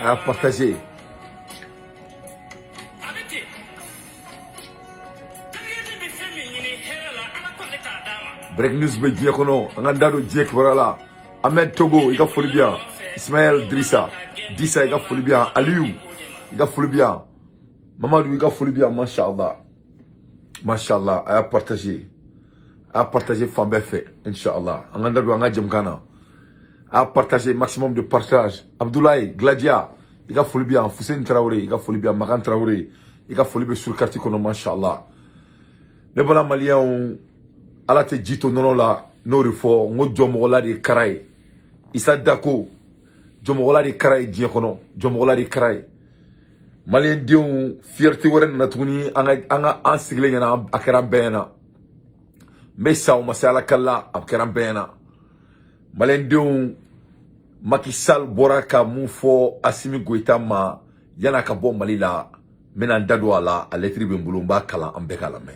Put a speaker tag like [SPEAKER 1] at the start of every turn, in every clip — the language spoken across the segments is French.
[SPEAKER 1] à partager. Break news be diye kono nga ndado diye kwarala Ahmed Togo il a folie bien Ismaël Drissa Dissa il a folie bien Aliou il a folie bien Mamadou il a folie bien machallah à partager Fambé fait inchallah nga ndado nga jëm kana à partager maximum de partage Abdoulaye Gladia il a folie bien Foussine Traoré il a folie bien Magan Traoré il a folie bien sur quartier kono machallah ne bala malien ala te jito nono la no refo ngo jomola de karay isa dako jomola de karay die kono jomola de karay malien diu fierté woren na tuni anga ansigle ngana akara bena mesa o masala kala akara bena malien diu Macky Sall boraka mufo Assimi Goïta ma yana ka bo malila menan dadwa la a lettre be mbulumba kala ambekala me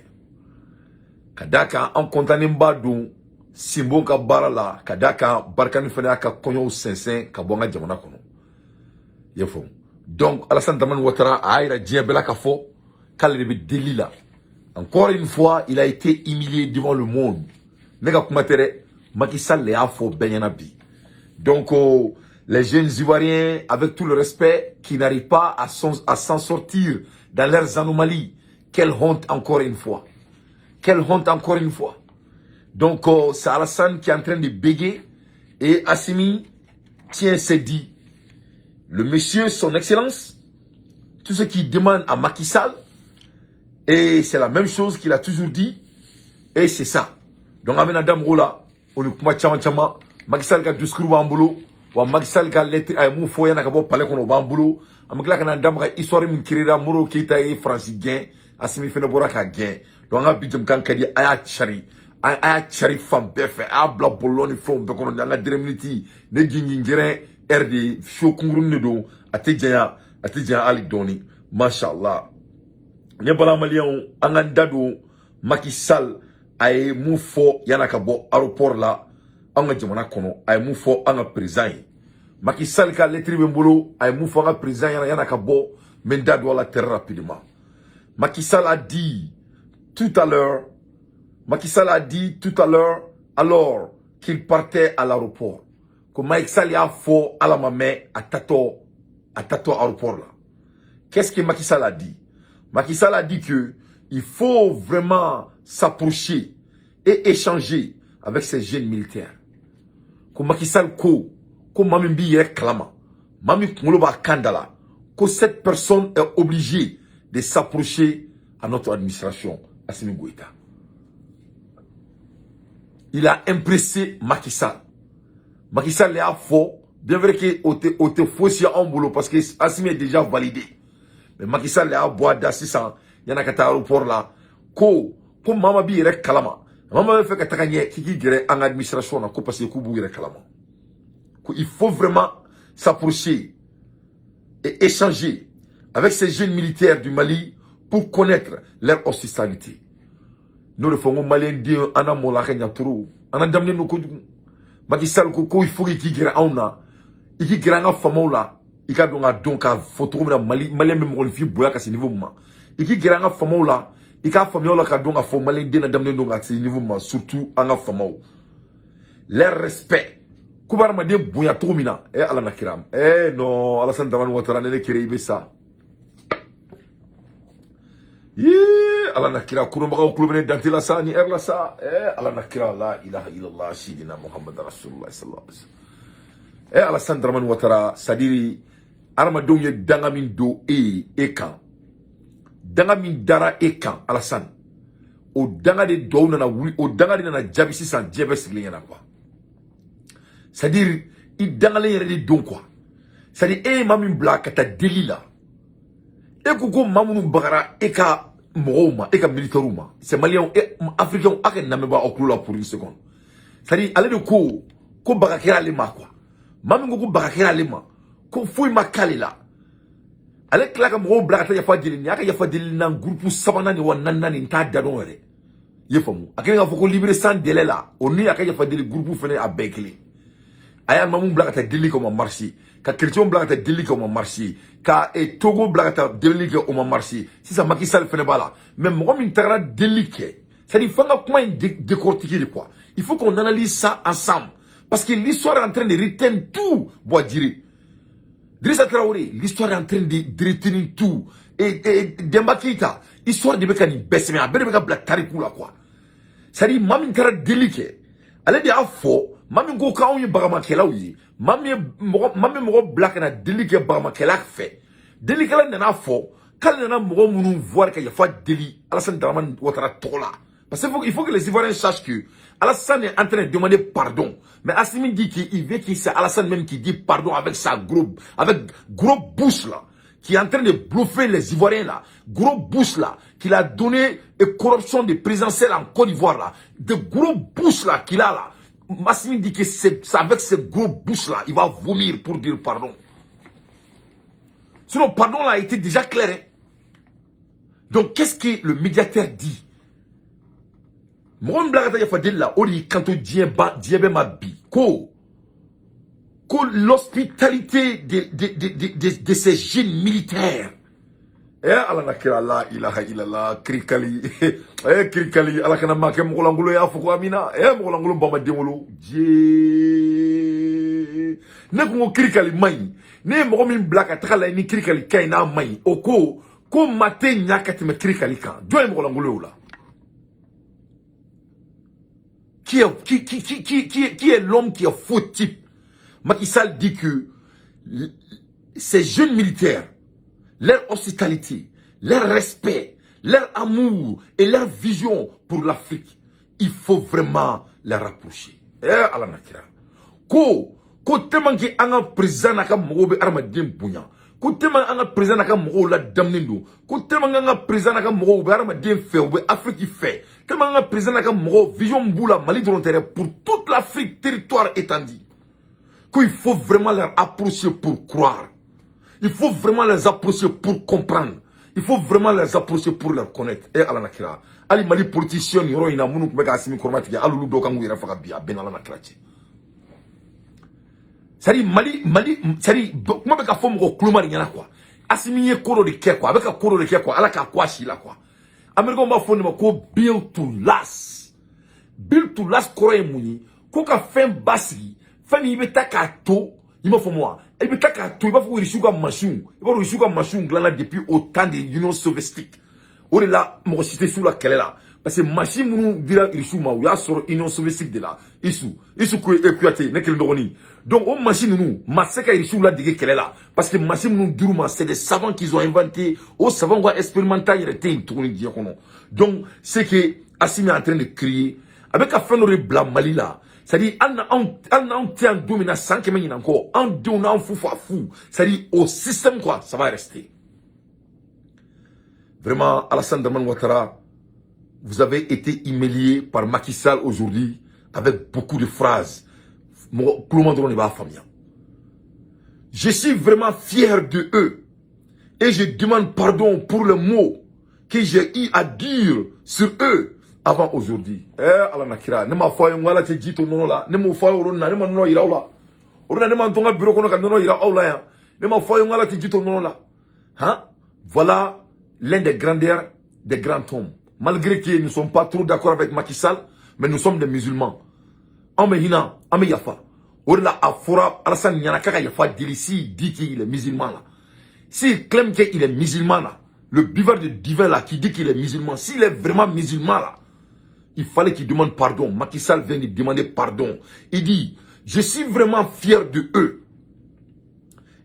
[SPEAKER 1] kadaka en kontanin ba dun simbo ka bara la kadaka barkani fana ka konyo sensen ka bonga jamana kono yefo donc Alassane Dramane Ouattara a ira diabela ka fo kale be delila encore une fois il a été humilié devant le monde nega kumatere Macky Sall le a fo benyana bi donc les jeunes ivoiriens avec tout le respect qui n'arrivent pas à s'en sortir dans leurs anomalies, quelle honte encore une fois. Quelle honte encore une fois. Donc, c'est Alassane qui est en train de bégayer. Et Assimi, tiens, c'est dit. Le monsieur, son excellence, tout ce qu'il demande à Macky Sall, et c'est la même chose qu'il a toujours dit. Et c'est ça. Donc, avec Adam Rola, on est comme Chama, Macky Sall qui a discours en boulot, ou Macky Sall qui a lettre à mon foyer, n'a pas parlé qu'on a en boulot, Amagla kana Adam qui histoire min kirira Moro Keita et Francis Gain, Assimi Fenebora ka Gain. Donc, on a dit que aya chari fam befe a bla boloni from be kono danga dremniti ne gingi ngere RD show kungrum ne do atejaya ali doni mashallah ne bala malion anga dado Macky Sall ay mu fo yana ka bo aéroport la anga jamana kono ay mu fo anga président Macky Sall ka lettre be mbolo ay mu fo anga président yana ka bo men dado la très rapidement. Macky Sall a dit tout à l'heure, alors qu'il partait à l'aéroport, que Macky Sall a fait à la mamé à Tato aéroport là. Qu'est-ce que Macky Sall a dit? Macky Sall a dit que il faut vraiment s'approcher et échanger avec ces jeunes militaires. Que Macky Sall ko mami bi yere klama, mami kungolo ba kandala, que cette personne est obligée de s'approcher à notre administration, Assimi Goïta. Il a impressé Macky Sall. Macky Sall est à faux. Bien vrai que au faux si en boulot parce que Assimi est déjà validé. Mais Macky Sall est à boire d'assistant. Il y en a qui aéroport là. Ko mama bi yere kalama. Maman fait que t'as gagné qui dirait en administration na ko parce que kubu yere kalama. Il faut vraiment s'approcher et échanger avec ces jeunes militaires du Mali pour connaître leur hospitalité. Nous le faisons malien dire ana mola kenya turu ana damne no ko Macky Sall ko il faut qu'il gira auna iki gira nga famola ika donga donka photo na Mali malien même on fi boya ka ce niveau ma iki gira nga famola ika famola ka donga fo malien dina damne no ka ce niveau ma surtout anga famau leur respect kubar ma de boya to mina ala nakiram no Alassane Dramane Ouattara ne kire ibesa ala nakira kurumbaga kulubene dantila sa ni erla sa ala nakira la ilaha illallah sidina Muhammad rasulullah sallallahu alaihi wasallam Alassane Dramane Ouattara sadiri arma donye dangamin do kan dangamin dara kan Alassane o danga de do na wuli o danga de na jabi sisan jebe sigle yana quoi sadiri I dangale yere de don quoi sadiri mamin bla kata delila ko mamunu bagara ka Mouma, et comme militairement, c'est malien et africain, à n'a même pas au clou pour une seconde. C'est-à-dire, allez de ko barakera les ma quoi. Maman go barakera les ma. Ko fouille ma kalila. Allez, claque à mon blague, ya fa délin nan groupe sabana ni wanana ni ta dadonere. Yefamu. A quelqu'un faut qu'on libérer sans délai là. On y a qu'à fa délai groupe fene à Bekele. aya mamu blagata deli ko ma marché ka chrétien blagata deli ko ma marché ka Togo blagata deli ko ma marché si ça Macky Sall fene bala mais mo min tara deli ke ça dit fanga comment décortiquer quoi il faut qu'on analyse ça ensemble parce que l'histoire est en train de retenir tout bois dire Drissa Traoré l'histoire est en train de retenir tout et Demba Keïta histoire de bekani besme a beka bla tarikou la quoi ça dit mamin tara deli ke ale de afo mami ko ka onye bagama kela uyi mami mo black na deli ke bagama kela fait deli kala na afo kala na mo munu voir que il faut deli Alassane Dramane Ouattara tola parce qu'il faut que les Ivoiriens sachent que Alassane est en train de demander pardon mais Assimi dit qu'il veut que c'est Alassane même qui dit pardon avec gros bouche là qui est en train de bluffer les Ivoiriens là, gros bouche là, qu'il a donné une corruption de présidentielle en Côte d'Ivoire là, de gros bouche là qu'il a là. Massimi dit que c'est avec ces gros bouches là, il va vomir pour dire pardon. Sinon, pardon là a été déjà clair. Hein? Donc, qu'est-ce que le médiateur dit? Mon blague de là, on dit quand on dit ma bi, l'hospitalité de ces jeunes militaires. Eh, Allah nakira la ilaha illallah, krikali. Eh, krikali, Allah kana make mokolangulo ya fuko amina. Eh, mokolangulo bamba demolo. Je. Ne ko krikali mai. Ne mo min black ataka ni krikali kay na mai. Oko, ko mate nyakati me krikali kan. Do mokolangulo la. Qui est l'homme qui est faux type? Macky Sall dit que ces jeunes militaires, leur hospitalité, leur respect, leur amour et leur vision pour l'Afrique, il faut vraiment les rapprocher. Eh, Allah nakira. Ko temangi anga président naka mogobe armadin bunya. Ko temangi anga président naka mogo la damnindo. Ko temangi anga président naka mogobe armadin fait ou Afrique fait. Temangi anga président naka mogo vision mbula Mali volontaire pour toute l'Afrique territoire étendu. Qu'il faut vraiment les approcher pour croire. Il faut vraiment les approcher pour comprendre. Il faut vraiment les approcher pour les connaître. Et Allah nakira. Ali Mali politicien yoro ina munu kubeka asimi kormati ya alulu do kangu ira faka biya ben Allah nakira. Sari Mali sari kuma beka fomu ko kluma nyana quoi. Asimi ye koro de ke quoi. Beka koro de ke quoi. Ala ka kwashi la quoi. Amerika mba fonu ma ko build to last. Build to last koro e muni. Ko ka fen basi. Fani ibe takato, il m'a fait moi. Ibe takato, il va faire rishuga machine. Il va rishuga machine glana depuis autant de l'Union soviétique. On est là, moi cité sous la quelle là. Parce que machine nous dira rishuma ou ya sur l'Union soviétique de là. Isu que équaté, n'est qu'elle doroni. Donc on machine nous, maseka rishu là de quelle là. Parce que machine nous durma, c'est des savants qu'ils ont inventé. Aux savants qui ont expérimenté, il était une tournée dire qu'on. Donc c'est que Assimi est en train de crier avec la fin de blanc Mali là. C'est-à-dire, on tient domina sans que m'en encore, on donne un fou. C'est-à-dire, au système, quoi, ça va rester. Vraiment, Alassane Dramane Ouattara, vous avez été humilié par Macky Sall aujourd'hui, avec beaucoup de phrases. Je suis vraiment fier de eux. Et je demande pardon pour le mot que j'ai eu à dire sur eux. Avant aujourd'hui. Eh, Allah nakira. Ne ma foye ngala te jito nono la. Ne mo foye orona. Ne ma nono ira ola. Orona ne ma ntonga bureau kono ka nono ira ola ya. Ne ma foye ngala te jito nono la. Hein? Voilà l'un des grandeurs des grands hommes. Malgré qu'ils ne sont pas trop d'accord avec Macky Sall, mais nous sommes des musulmans. Ame hina, ame yafa. Orla afora Alassane Nyanaka yafa d'ici dit qu'il est musulman là. S'il clame qu'il est musulman là, le buveur de divin là qui dit qu'il est musulman, s'il est vraiment musulman là, il fallait qu'il demande pardon. Macky Sall vient de demander pardon. Il dit, je suis vraiment fier de eux.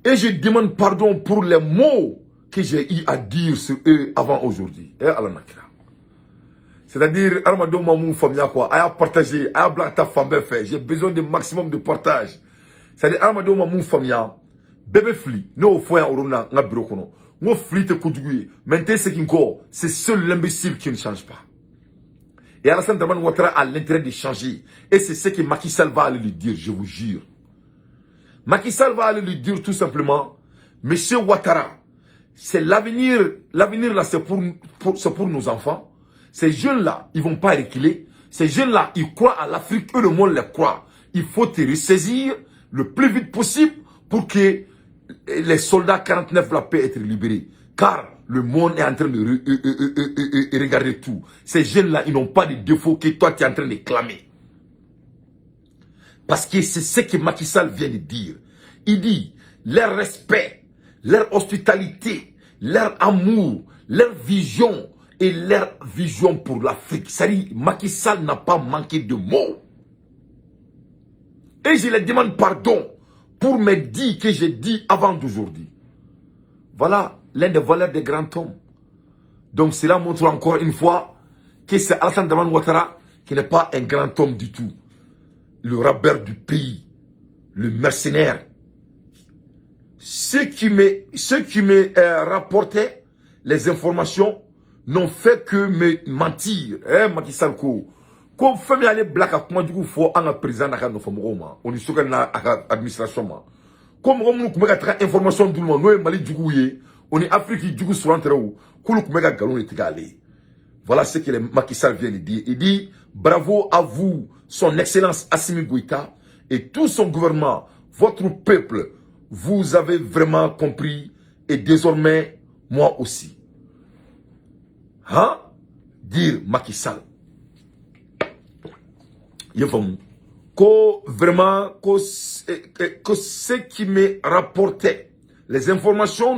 [SPEAKER 1] Et je demande pardon pour les mots que j'ai eu à dire sur eux avant aujourd'hui. Eh, Allah nakira. C'est-à-dire, Armado Mamou Famia quoi, a partagé, a blata femme fait. J'ai besoin de maximum de partage. C'est-à-dire, Armado Mamou Famia, bébé fli, no foya orona, nga bureau kono. Ngo fli te koudouye. Maintenant, c'est c'est seul l'imbécile qui ne change pas. Et Alassane Dramane Ouattara a l'intérêt de changer. Et c'est ce que Macky Sall va aller lui dire, je vous jure. Macky Sall va aller lui dire tout simplement, Monsieur Ouattara, c'est l'avenir. L'avenir là, c'est pour nos enfants. Ces jeunes-là, ils vont pas reculer. Ces jeunes-là, ils croient à l'Afrique, eux, le monde les croit. Il faut te ressaisir, le plus vite possible pour que les soldats 49 la paix être libérés. Car le monde est en train de regarder tout. Ces jeunes-là, ils n'ont pas de défauts que toi, tu es en train de clamer. Parce que c'est ce que Macky Sall vient de dire. Il dit, leur respect, leur hospitalité, leur amour, leur vision et leur vision pour l'Afrique. C'est-à-dire, Macky Sall n'a pas manqué de mots. Et je leur demande pardon pour me dire que j'ai dit avant d'aujourd'hui. Voilà l'un des valeurs des grands hommes. Donc cela montre encore une fois que c'est Alassane Dramane Ouattara qui n'est pas un grand homme du tout. Le rabbeur du pays, le mercenaire. Ceux qui me rapportaient les informations n'ont fait que me mentir. Macky Sall ko fait me aller black à comment du coup faut un président à nos femmes on est sur la administration ma. Comme on nous met à information tout le monde nous Mali du coup on est Afrique du coup sur l'entrée où qu'on nous met à galon et aller. Voilà ce que le Macky Sall vient de dire. Il dit bravo à vous, son excellence Assimi Goïta et tout son gouvernement, votre peuple. Vous avez vraiment compris et désormais moi aussi. Hein? Dire Macky Sall. Il faut que vraiment que ce qui me rapportait les informations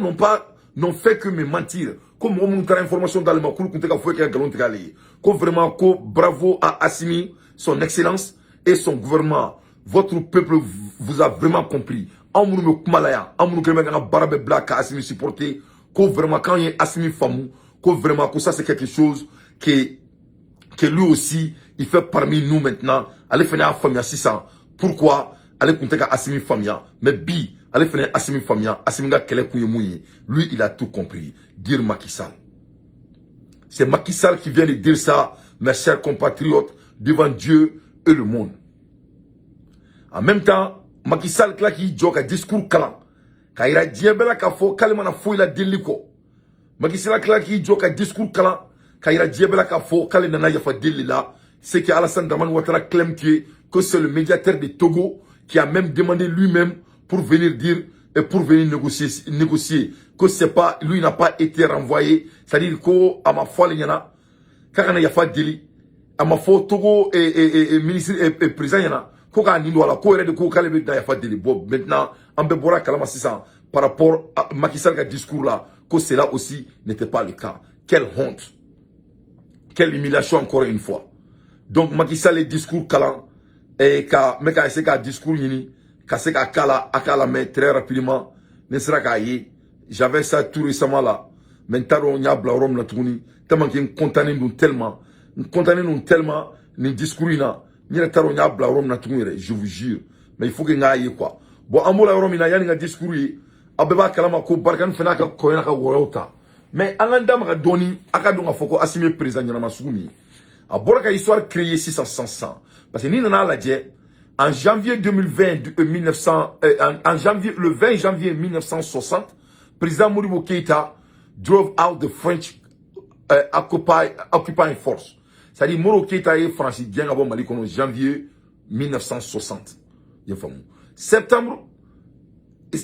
[SPEAKER 1] n'ont fait que me mentir. Comme on montre l'information dans le macro, que vraiment que bravo à Assimi, son excellence et son gouvernement. Votre peuple vous a vraiment compris. Amour me kumalaya, amour que me barabe black Assimi supporter. Que vraiment quand il y a Assimi famou, que vraiment que ça c'est quelque chose que lui aussi il fait parmi nous maintenant. Allez finir à famille 600. Pourquoi? Allez compter à Assimi famille. Mais bi, allez finir Assimi famille. Assimi ga kele kouye mouye. Lui il a tout compris. Dire Macky Sall. C'est Macky Sall qui vient de dire ça, mes chers compatriotes, devant Dieu et le monde. En même temps, Macky Sall qui dit un discours calant. Quand il a dit que faut calmement faut il a dit liko. Macky Sall qui dit un discours calant. Quand il a dit que faut calmement il a fait dit là. C'est que Alassane Dramane Ouattara clame que c'est le médiateur de Togo qui a même demandé lui-même pour venir dire et pour venir négocier que c'est pas lui n'a pas été renvoyé, c'est-à-dire que à ma foi il y en a quand il y a pas délit à ma foi Togo et ministre et président il y en a ko ka ni wala ko de ko kale be da ya fa délit. Bon maintenant on peut bora kalama 600 par rapport à Macky Sall ka discours là que cela aussi n'était pas le cas. Quelle honte, quelle humiliation encore une fois. Donc Macky Sall le discours calant et ka essayer ka discours yini ka se ka kala mais très rapidement ne sera ka yi. J'avais ça tout récemment là. Maintenant on y a blarom la tourni tellement qu'il contané nous tellement ni discours là ni la taro on y a blarom na tourni je vous jure. Mais il faut que ngaye quoi. Bon amola rom ina yani nga discours yi abeba kalama ko barkan fena ka ko yana ka worota. Mais anganda ma doni aka donga foko Assimi président na masumi. A boraka histoire créée 600 parce que ni nana la dje en janvier 2020 en janvier le 20 janvier 1960 président Modibo Keïta drove out the French occupying force. C'est-à-dire Modibo Keïta est francilien à Mali en janvier 1960. Septembre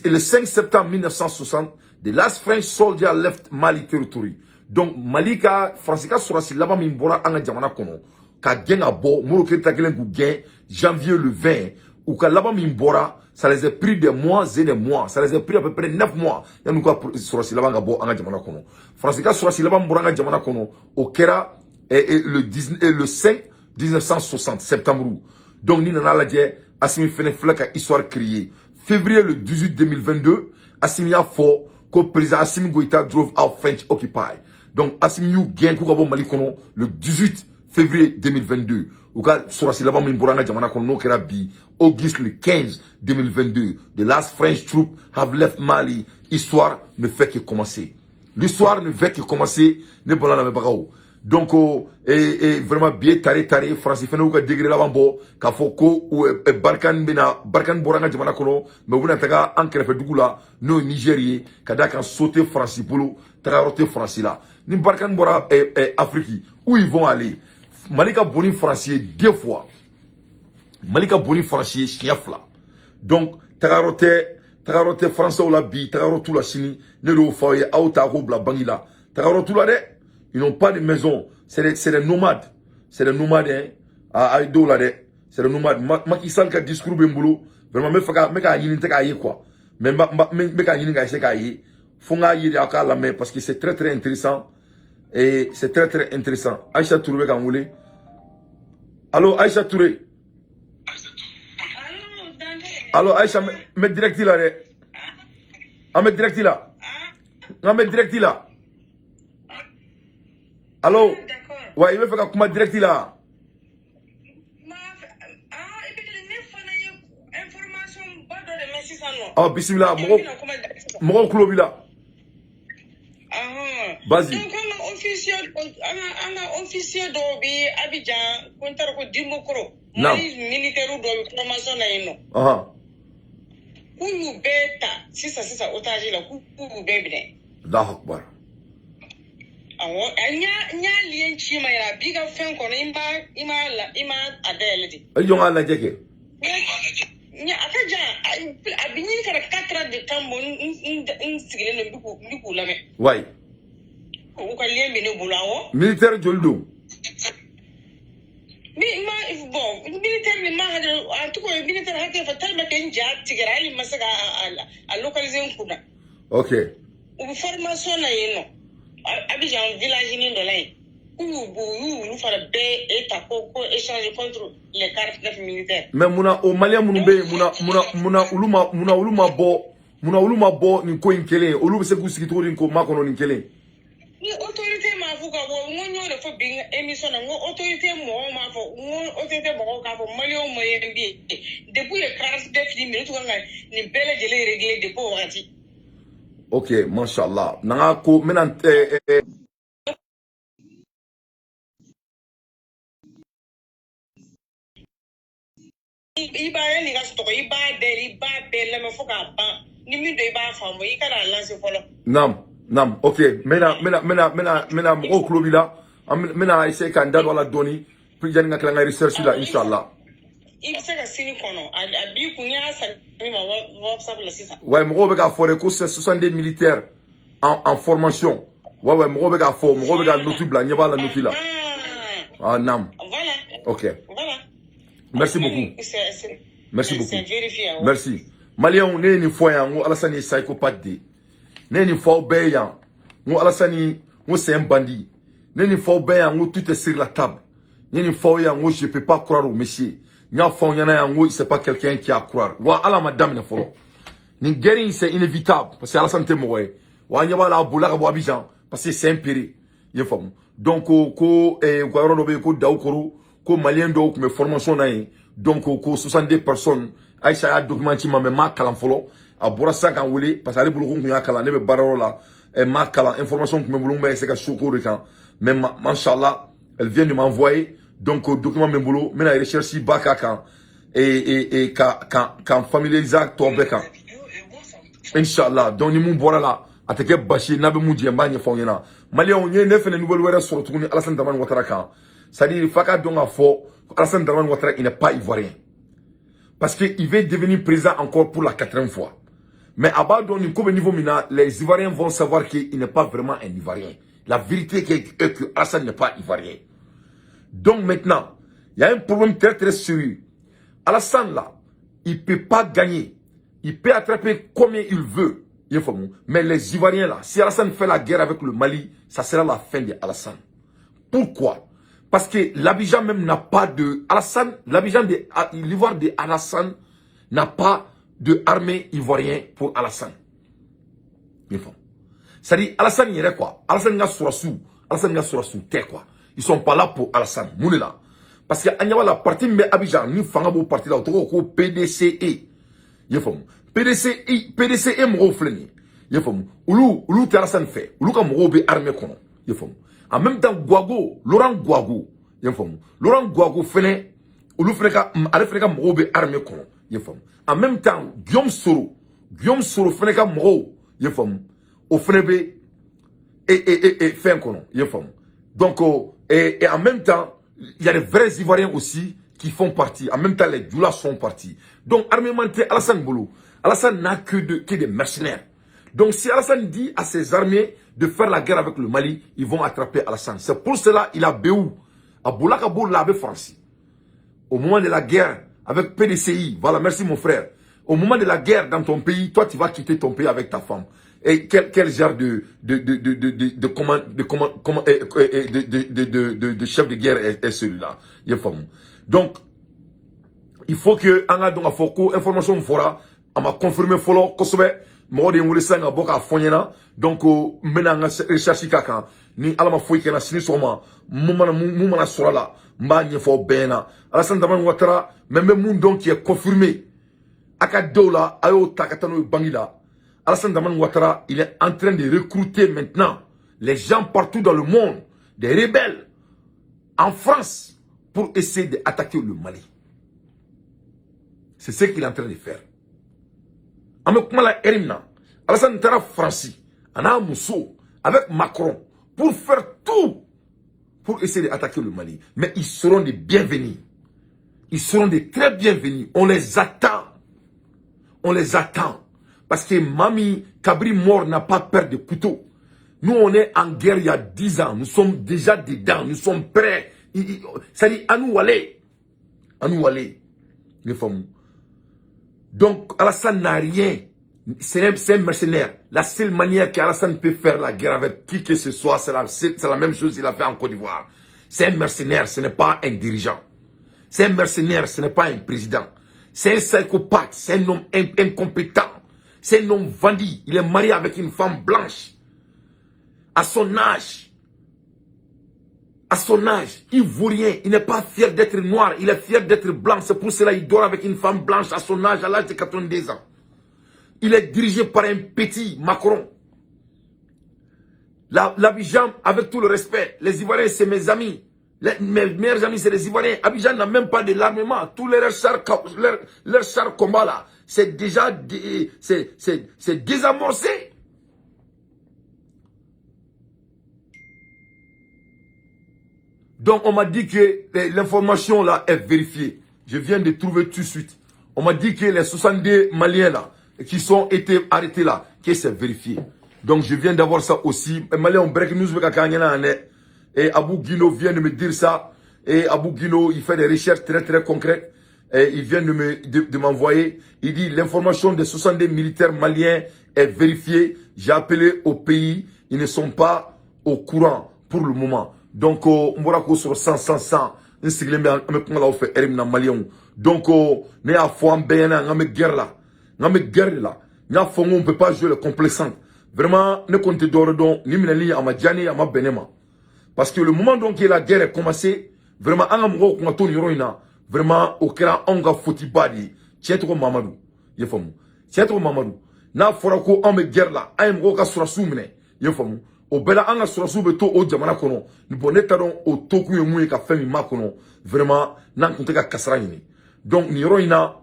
[SPEAKER 1] le 5 septembre 1960 the last French soldier left Mali territory. Donc Malika Francisca Sorasi là-bas mimbora anga jamana kono ka gen abo Modibo Keïta kelen ku gen janvier le 20 ou ka là-bas mimbora ça les a pris des mois et des mois. Ça les a pris à peu près 9 mois. Il y a nous quoi sur si là-bas ngabo anga jamana kono. Francisca sur si là-bas mbora jamana kono au Kera et le 5 1960 septembre. Donc ni nana la die Assimi fene flaka histoire créée. Février le 18 2022 Assimi a fort que président Assimi Goïta drove out French occupy. Donc Assimi you gain ku ngabo Mali kono le 18 février 2022. Ou ka sorasi là-bas mbora jamana kono no Kera bi August le 15 2022, the last French troops have left Mali. L'histoire ne fait que commencer. L'histoire ne fait que commencer. Ne bon la bagao. Donc vraiment bien taré français fait nous ka degré là bambo ka foko ou Barkan boranga jamana kono mais vous n'ataka en krefe dugula no Nigérié kada kan sauter français polo traroter français là. Ni Barkan bora Afrique où ils vont aller. Malika boni français deux fois. Malika boni français chiafla. Donc, Tagarote français ou la bi, Tagarote la Chine, ne le foyer, Aotaro, la Bangila. Tagarote la de, ils n'ont pas de maison. C'est des nomades. C'est des nomades, hein. À Aïdo la de, c'est des nomades. Macky Sall qui a discours Bembolo, vraiment, mais qu'à yini te kaye quoi. Mais qu'à yini kaye se kaye. Fonga yiri aka la main parce que c'est très très intéressant. Et c'est très très intéressant. Aïcha Touré quand vous voulez. Allô, Aïcha Touré. Allô, Aïcha, mets direct là. Mets direct là. Mets direct là. Allô. Ouais, il veut faire comment direct là. Ah, bismillah. Mon club là. Vas-y.
[SPEAKER 2] Donc, on a officier d'Obi, Abidjan, contre Dimokro. Mali militaire d'Obi, formation là, Kulu beta, sisa otage la kulu bebne.
[SPEAKER 1] Allahu Akbar.
[SPEAKER 2] Nya lien chima ya biga fen kono ima adeledi.
[SPEAKER 1] Ayo ala jeke.
[SPEAKER 2] Nya akaja abinyi kara 4 de tambo sigile no biku lame.
[SPEAKER 1] Ouais.
[SPEAKER 2] Ko ka lien bene bulawo.
[SPEAKER 1] Militaire joldo.
[SPEAKER 2] Bon, militaire ni ma hada antuko militaire hake fa talba ken ja tigara ali masaga a localiser nkuna.
[SPEAKER 1] OK.
[SPEAKER 2] Ou formation na yeno. Abidjan village ni do lay. Ou fara be eta ko échanger contre les cartes militaires.
[SPEAKER 1] Mais muna o malien munube muna uluma bo ni ko inkele olu se ku sikito ni ko makono ni kele.
[SPEAKER 2] Ni autorité ma fuka wo ngonyo le fo binga émission ngo autorité mo ma fo ngo autorité mo ka fo malio mo yembi depuis le crash de fini minute nga ni bele de les régler depuis wakati.
[SPEAKER 1] OK, mashallah. Nanga ko menan
[SPEAKER 2] iba ni ga sto iba de le me fo ka ba ni mi do iba fa mo ikana lancer folo.
[SPEAKER 1] Nam, OK. Mena mo club là. Mena essayer kan dado la doni. Puis jani ngakala ngai research là inshallah.
[SPEAKER 2] Il se ka sini kono abi kunya sa mi ma WhatsApp la sisa.
[SPEAKER 1] Ouais, mo be ka fore ko 62 militaires en formation. Ouais, mo be ka fo, mo be ka notu bla nyaba la notu là. Ah nam.
[SPEAKER 2] Voilà.
[SPEAKER 1] OK.
[SPEAKER 2] Voilà.
[SPEAKER 1] Merci beaucoup. Merci beaucoup.
[SPEAKER 2] C'est vérifié.
[SPEAKER 1] Merci. Malien on est ni foya ngo Alassane psychopathe de. Neni fo beyan, ngo Alassane ngo c'est un bandit. Neni fo beyan ngo tout est sur la table. Neni fo ya ngo je peux pas croire au monsieur. Nya fo yana ya ngo c'est pas quelqu'un qui a croire. Wa ala madame ne folo. Ni guérir c'est inévitable parce que Alassane te moye. Wa nya la boula ka bo Abidjan parce que c'est un péril. Ye fam. Donc ko ro be ko daw ko malien do ko me formation na yi. Donc ko 62 personnes Aïcha a documenté ma kalan folo. A bora sa kan wele parce que ale bulu kun ya kala ne be bararo la ma kala information que me bulu me c'est ka choko kan mais machallah elle vient de m'envoyer donc document me bulu me na recherche baka kan et kan familiariser to be kan inshallah donc ni mun bora la atake bashi na be mun je mbanye fonyena malien on ne fene nouvelle wera sur tuguni Alassane Dramane Ouattara kan c'est-à-dire faka donc a fo Alassane Dramane Ouattara il n'est pas ivoirien parce que il veut devenir président encore pour la 4e fois. Mais à bas au niveau mina, les Ivoiriens vont savoir qu'il n'est pas vraiment un Ivoirien. La vérité est que Alassane n'est pas Ivoirien. Donc maintenant, il y a un problème très très sérieux. Alassane là, il ne peut pas gagner. Il peut attraper combien il veut. Mais les Ivoiriens là, si Alassane fait la guerre avec le Mali, ça sera la fin de Alassane. Pourquoi? Parce que l'Abidjan même n'a pas de... Alassane, l'Ivoire de Alassane n'a pas de armée ivoirienne pour Alassane. C'est-à-dire, Alassane y est quoi? Alassane n'a sur terre quoi. Ils sont pas là pour Alassane. Nous là. Parce que la partie de Abidjan, nous faisons partie là, au PDCE. PDCE m'a fleni. Ulu Alassane fait. Ulu ka m'a armée kono. En même temps, Laurent Gbagbo. Laurent Gbagbo fait. Ulu fait ka m'a armée kono. En même temps, Guillaume Soro fait ka m'a au frebe et fin kono. Donc, et en même temps, il y a des vrais Ivoiriens aussi qui font partie. En même temps, les Djoulas sont partis. Donc, armémenté Alassane Bolo. Alassane n'a que des mercenaires. Donc, si Alassane dit à ses armées de faire la guerre avec le Mali, ils vont attraper Alassane. C'est pour cela qu'il a Béou. Aboulaka Bou l'avait franchi. Au moment de la guerre avec PDCI, voilà, merci mon frère. Au moment de la guerre dans ton pays, toi, tu vas quitter ton pays avec ta femme. Et quel genre de chef de guerre est celui-là? Donc, il faut que anga donc afoko information fora ama confirmer folo kosobe mo de ngule sanga boka fonyena donc mena nga recherche kaka ni alama foyi kana sini soma mumana sorala mba nyefo bena Alassane Dramane Ouattara même moun donc qui est confirmé aka dola ayo takatano bangila. Alassane Dramane Ouattara, il est en train de recruter maintenant les gens partout dans le monde, des rebelles, en France, pour essayer d'attaquer le Mali. C'est ce qu'il est en train de faire. Alassane Ouattara Franci, Anna Mousso, avec Macron, pour faire tout, pour essayer d'attaquer le Mali. Mais ils seront des bienvenus. Ils seront des très bienvenus. On les attend. On les attend. Parce que Mami Kabri mort n'a pas peur de couteau. Nous, on est en guerre il y a 10 ans. Nous sommes déjà dedans. Nous sommes prêts. C'est-à-dire, à nous aller. À nous aller. Les femmes. Donc, Alassane n'a rien. C'est un mercenaire. La seule manière qu'Alassane peut faire la guerre avec qui que ce soit, c'est la même chose qu'il a fait en Côte d'Ivoire. C'est un mercenaire, ce n'est pas un dirigeant. C'est un mercenaire, ce n'est pas un président. C'est un psychopathe. C'est un homme incompétent. C'est un homme vendu. Il est marié avec une femme blanche. À son âge, il vaut rien. Il n'est pas fier d'être noir. Il est fier d'être blanc. C'est pour cela qu'il dort avec une femme blanche à son âge, à l'âge de 92 ans. Il est dirigé par un petit Macron. L'Abidjan, avec tout le respect, les Ivoiriens, c'est mes amis. Mes meilleurs amis, c'est les Ivoiriens. Abidjan n'a même pas de l'armement. Tous leurs chars combat là, c'est déjà c'est désamorcé. Donc on m'a dit que l'information là est vérifiée. Je viens de trouver tout de suite. On m'a dit que les 62 Maliens là, qui sont été arrêtés là, que c'est vérifié. Donc je viens d'avoir ça aussi. Maliens ont break news et Abou Guino vient de me dire ça. Et Abou Guino, il fait des recherches très très concrètes. Et il vient de m'envoyer. Il dit l'information des 62 militaires maliens est vérifiée. J'ai appelé au pays. Ils ne sont pas au courant pour le moment. Donc, on va sur 100. Donc, on a foi en bien, on a guerre là. On a guerre là. On ne peut pas jouer le complexant. Vraiment, ne comptez d'ordon, ni minali, à ma djani, à ma benema. Parce que le moment donc que la guerre est commencée, vraiment, on a mou, on a tout vraiment, au cœur, on a foutu badi. Tiens, trop Mamadou. Yefamou. Tiens, trop Mamadou. Na forako, on me guerre là. Aïe, mou, ka surasou mene. Yefamou. Au bela, on a surasou beto, au diamana kono. Nous bonetons au toku et moué, ka femi ma kono. Vraiment, nan konte ka kasra yini. Donc, ni roina,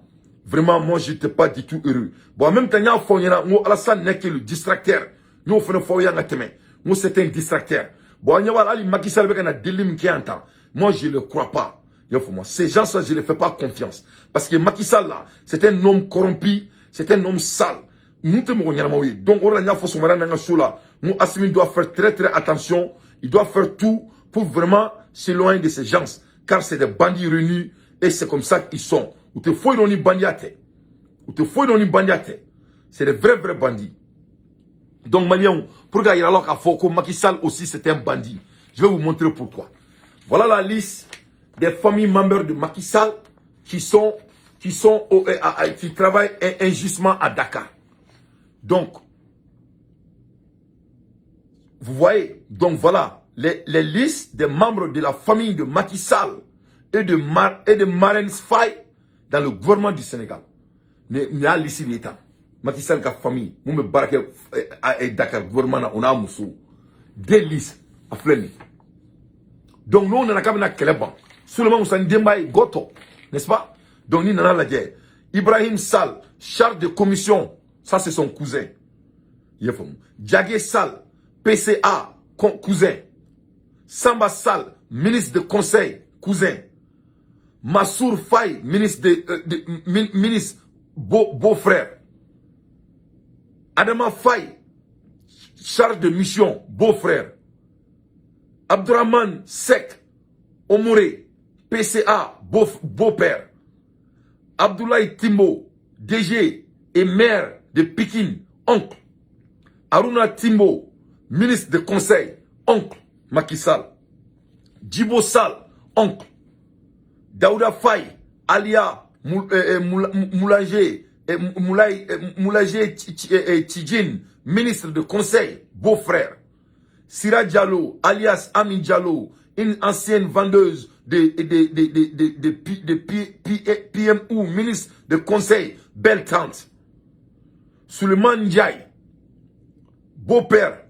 [SPEAKER 1] vraiment, moi, j'étais pas du tout heureux. Bon, en même temps, y'a fond, y'en a, moi, Alassane n'est que le distracteur. Nous, on fait le faux, y'en a teme. Moi, c'est un distracteur. Bon, y'a Ali Macky Sall avec un délim qui entend. Moi, je le crois pas. Ces gens-là, je ne les fais pas confiance. Parce que Macky Sall, là, c'est un homme corrompu, c'est un homme sale. Nous, donc, on a fait ce là. Nous, Assimi doit faire très, très attention. Il doit faire tout pour vraiment s'éloigner de ces gens. Car c'est des bandits réunis et c'est comme ça qu'ils sont. Ou te fouilles dans une bandiate. C'est des vrais bandits. Donc, Malion, pour gagner alors qu'à Foko, Macky Sall aussi, c'est un bandit. Je vais vous montrer pourquoi. Voilà la liste des familles membres de Macky Sall qui travaillent injustement à Dakar. Donc, vous voyez, donc voilà, les listes des membres de la famille de Macky Sall et de Marine Faye dans le gouvernement du Sénégal. Il y a l'ici l'État. Macky Sall ka famille, nous me barque à Dakar, gouvernement, on a Moussou. Des listes à Fleury. Donc nous, on a quand même Kéléban. Seulement, on s'en démaille Goto. N'est-ce pas? Donc, nous, on a la guerre. Ibrahim Sall, charge de commission. Ça, c'est son cousin. Diagué Sall, PCA, cousin. Samba Sall, ministre de conseil, cousin. Massour Faye, ministre ministre beau-frère. Adama Faye, charge de mission, beau-frère. Abdourahmane Sek, Omoré, PCA, beau-père. Abdoulaye Timbo, DG et maire de Pikine, oncle. Aruna Timbo, ministre de conseil, oncle. Macky Sall. Djibo Sall, oncle. Daouda Faye, alia Moulanger Tidjine, ministre de conseil, beau-frère. Sira Diallo, alias Amin Diallo, une ancienne vendeuse de PMU, ministre de conseil, belle tante. Suleiman Ndiaye, beau-père.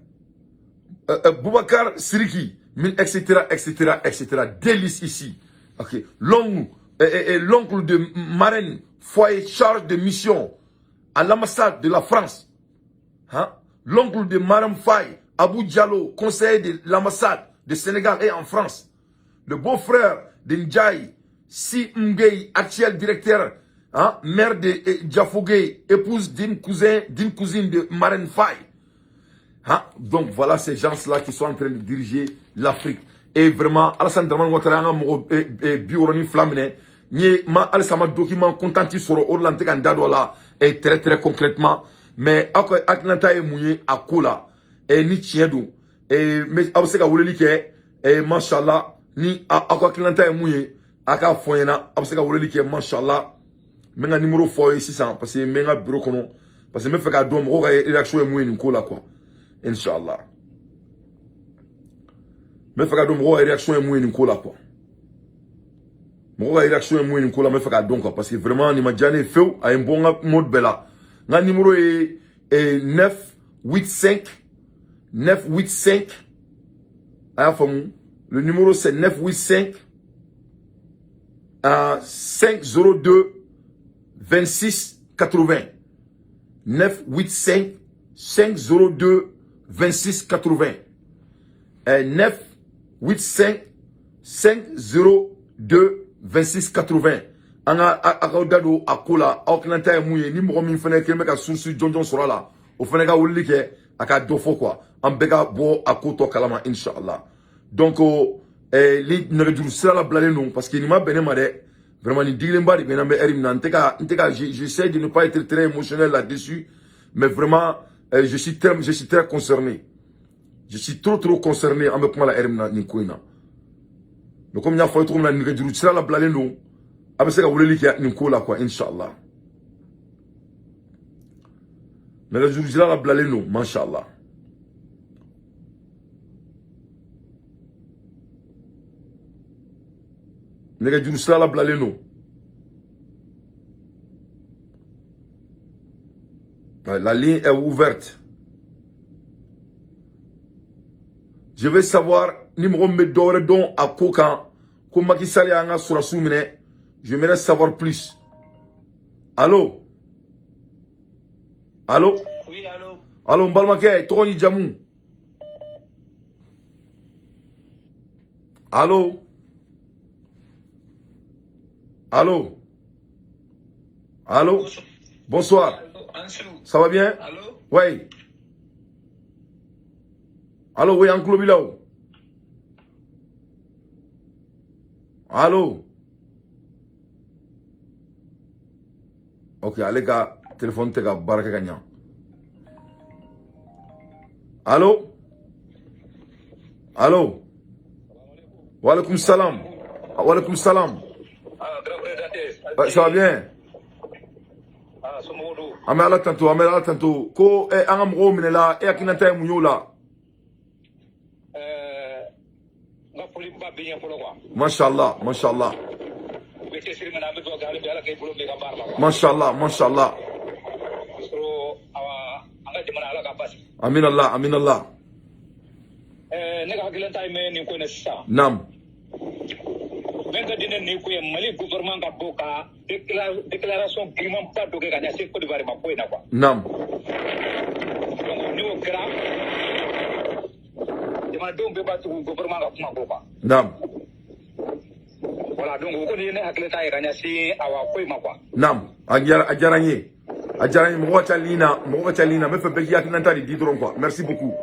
[SPEAKER 1] Boubacar Siriki, etc., etc., etc. Délice ici. Ok. L'oncle de Marraine Foyer, charge de mission à l'ambassade de la France. Hein? L'oncle de Marraine Faye, Abou Diallo, conseiller de l'ambassade de Sénégal et en France. Le beau-frère de Ndiaye, Si Mgay, actuel directeur, hein, maire de Diafogé, épouse d'une cousine de Marraine Faye. Hein? Donc voilà ces gens-là qui sont en train de diriger l'Afrique. Et vraiment, Alassane Dramane Ouattara bioroni flamine, ni ma Alassane document contentis sur Orlante Kandadola et très concrètement, mais Atlanta est mouillé à Kola et ni Tiedou et mais Abseka Wulike et Mashallah ni Atlanta est mouillé Aka Foyena Abseka Wulike Mashallah menga numéro foyer 600 parce que menga bureau kono parce que me fait ka dom ro réaction est mouillé ni Kola quoi. Inch'Allah. Me faka dom ro réaction est moins Nicolas quoi. Mo réaction est moins Nicolas me faka donc parce que vraiment ni ma jane feu a un bon mode bella. Nga numéro est 985 ah femme le numéro c'est 985 502 26 80 985 502 26 80 985 502 26 80 anga akawdado akola aklanta e muye ni mo min fene ke meka sursu jonjon sura la o fene ga wulli ke aka dofo quoi ambega bo akoto kalama inshallah donc li ne duru sira la blale non parce que ni ma benema de vraiment ni digle mbadi bena be erim nan teka j'essaie de ne pas être très émotionnel là-dessus mais vraiment je suis très concerné. Je suis trop concerné avec moi la erim ni koina. Mais comme il y a fait trop na ni duru sira la blale non abese ka wulli ke ni ko la quoi inshallah. Mais le jour là la blale non machallah. Nega jour là la blale non. La ligne est ouverte. Je veux savoir numéro medore don à Kokan comme Macky Sall anga sura soumine. J'aimerais savoir plus. Allô? Allô?
[SPEAKER 3] Oui, allô?
[SPEAKER 1] Allô, Mbalmake, Tony Jamou. Allô? Allô? Allô? Bonsoir. Ça va bien?
[SPEAKER 3] Allô?
[SPEAKER 1] Oui. Allô, oui, Uncle Bilao. Allô? Ok, allez, gars, téléphone, t'es gars, baraka gagnant. Allô? Allô? Wa alaikum salam. Wa alaikum salam. Ça va bien? Amela tanto. Ko angam ro minela e akinata munyola. Mashallah. Mashallah. Amin Allah. Nam.
[SPEAKER 3] Venga dinen ni ko Mali gouvernement ka boka déclaration gouvernement pas doge ka nyase Côte d'Ivoire ma ko ina quoi.
[SPEAKER 1] Nam.
[SPEAKER 3] Ni o gra. Dama don be ba tu gouvernement ka kuma boka.
[SPEAKER 1] Nam.
[SPEAKER 3] Voilà, donc on connaît les athlètes et Ganyasi à Wakoima quoi.
[SPEAKER 1] Nam, Adjaranye. Adjaranye, Mwachalina, me fait payer Nantari Didron quoi. Merci beaucoup.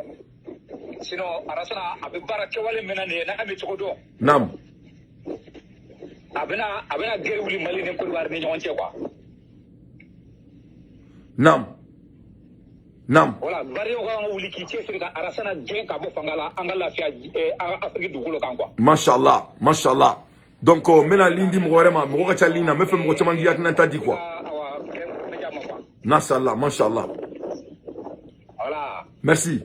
[SPEAKER 3] Sinon, Arasana, avec Barakawale Menane, Nami Chodo.
[SPEAKER 1] Nam.
[SPEAKER 3] Abena Geruli Malin et Kouar Nionchewa.
[SPEAKER 1] Nam. Nam.
[SPEAKER 3] Voilà, Bario Wiki, Arasana, Jenka Bofangala, Angala Fia, Afrique du Golo Kangwa.
[SPEAKER 1] Mashallah, Mashallah. Donc, mena lindi mworema, mwochalina, me fait mwochamangi Nantadi quoi. Mashallah, Mashallah.
[SPEAKER 3] Voilà.
[SPEAKER 1] Merci.